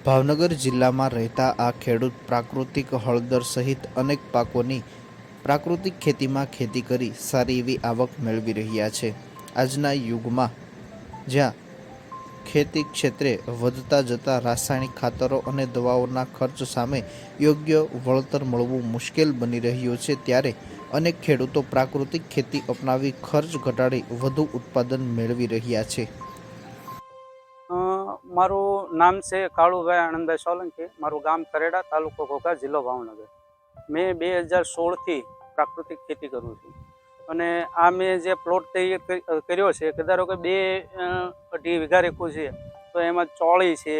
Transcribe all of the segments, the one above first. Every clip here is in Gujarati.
ભાવનગર જિલ્લામાં રહેતા આ ખેડૂત પ્રાકૃતિક હળદર સહિત અનેક પાકોની પ્રાકૃતિક ખેતીમાં ખેતી કરી સારી એવી આવક મેળવી રહ્યા છે। આજના યુગમાં જ્યાં ખેતી ક્ષેત્રે વધતા જતા રાસાયણિક ખાતરો અને દવાઓના ખર્ચ સામે યોગ્ય વળતર મળવું મુશ્કેલ બની રહ્યું છે, ત્યારે અનેક ખેડૂતો પ્રાકૃતિક ખેતી અપનાવી ખર્ચ ઘટાડી વધુ ઉત્પાદન મેળવી રહ્યા છે। મારું નામ છે કાળુભાઈ આનંદભાઈ સોલંકી। મારું ગામ કરેડા, તાલુકો ઘોઘા, જિલ્લો ભાવનગર। મેં 2016થી પ્રાકૃતિક ખેતી કરું છું અને આ મેં જે પ્લોટ તૈયાર કર્યો છે કે ધારો કે 2-2.5 વીઘા રેખું છે, તો એમાં ચોળી છે,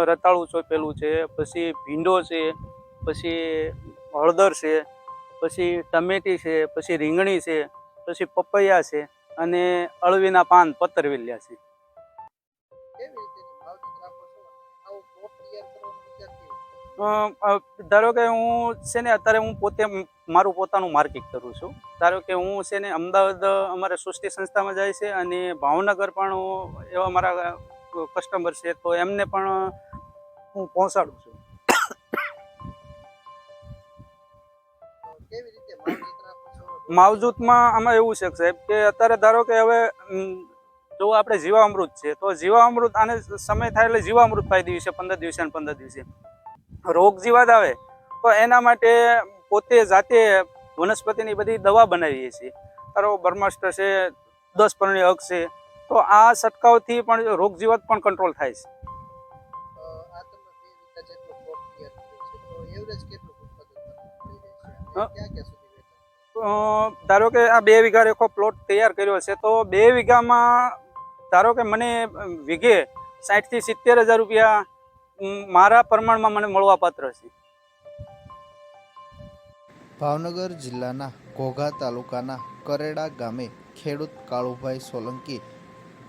રતાળું ચોપેલું છે, પછી ભીંડો છે, પછી હળદર છે, પછી ટમેટી છે, પછી રીંગણી છે, પછી પપૈયા છે અને અળવીના પાન પતરવેલિયા છે। ધારો કે હું છે ને અત્યારે હું પોતે મારું પોતાનું માર્કેટ કરું છું। ધારો કે હું છે ને અમદાવાદ અમારે સૃષ્ટિ સંસ્થામાં જાય છે અને ભાવનગર પણ એવા મારા કસ્ટમર છે, તો એમને પણ હું પહોંચાડું છું। માવજૂતમાં આમાં એવું છે સાહેબ કે અત્યારે ધારો કે હવે જો આપણે જીવામૃત છે, તો જીવામૃત આને સમય થાય એટલે જીવામૃત પાઈ દેવી છે 15 દિવસે અને 15 દિવસે। રોગ જીવાત આવે તો એના માટે પોતે જાતે વનસ્પતિની બધી દવા બનાવીએ છીએ। ધારો બ્રહ્માસ્ત્ર છે, 10 પરણી અગ છે, તો આ છંટકાવથી પણ રોગ જીવાત પણ કંટ્રોલ થાય છે। ધારો કે આ 2 વીઘા રેખો પ્લોટ તૈયાર કર્યો છે, તો 2 વીઘામાં ધારો કે મને વીઘે 60 થી 70 હજાર રૂપિયા મારા પ્રમાણમાં મને મળવા પાત્ર છે। ભાવનગર જિલ્લાના ઘોઘા તાલુકાના કરેડા ગામે ખેડૂત કાળુભાઈ સોલંકી,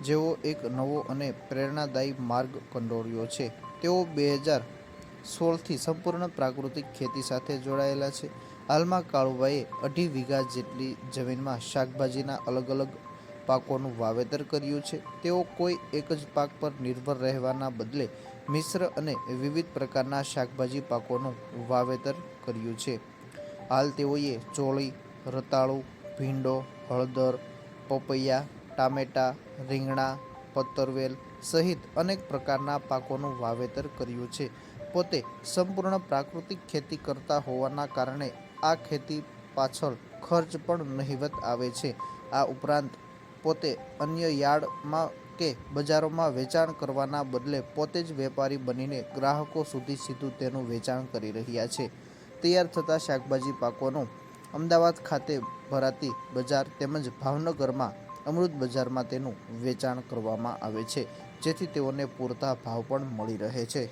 જેઓ એક નવો અને પ્રેરણાદાયી માર્ગ કંડોર્યો છે। તેઓ 2016થી સંપૂર્ણ પ્રાકૃતિક ખેતી સાથે જોડાયેલા છે। હાલમાં કાળુભાઈએ 2.5 વીઘા જેટલી જમીનમાં શાકભાજીના અલગ અલગ પાકોનું વાવેતર કર્યું છે। તેઓ કોઈ એક જ પાક પર નિર્ભર રહેવાના બદલે મિશ્ર અને વિવિધ પ્રકારના શાકભાજી પાકોનું વાવેતર કર્યું છે। હાલ તેઓએ ચોળી, રતાળુ, ભીંડો, હળદર, પપૈયા, ટામેટા, રીંગણા, પતરવેલ સહિત અનેક પ્રકારના પાકોનું વાવેતર કર્યું છે। પોતે સંપૂર્ણ પ્રાકૃતિક ખેતી કરતા હોવાના કારણે આ ખેતી પાછળ ખર્ચ પણ નહિવત આવે છે। આ ઉપરાંત પોતે અન્ય યાર્ડમાં કે બજારોમાં વેચાણ કરવાના બદલે પોતે જ વેપારી બનીને ગ્રાહકો સુધી સીધું તેનું વેચાણ કરી રહ્યા છે। તૈયાર થતા શાકભાજી પાકોનું અમદાવાદ ખાતે ભરાતી બજાર તેમજ ભાવનગરમાં અમૃત બજારમાં તેનું વેચાણ કરવામાં આવે છે, જેથી તેઓને પૂરતા ભાવ પણ મળી રહે છે।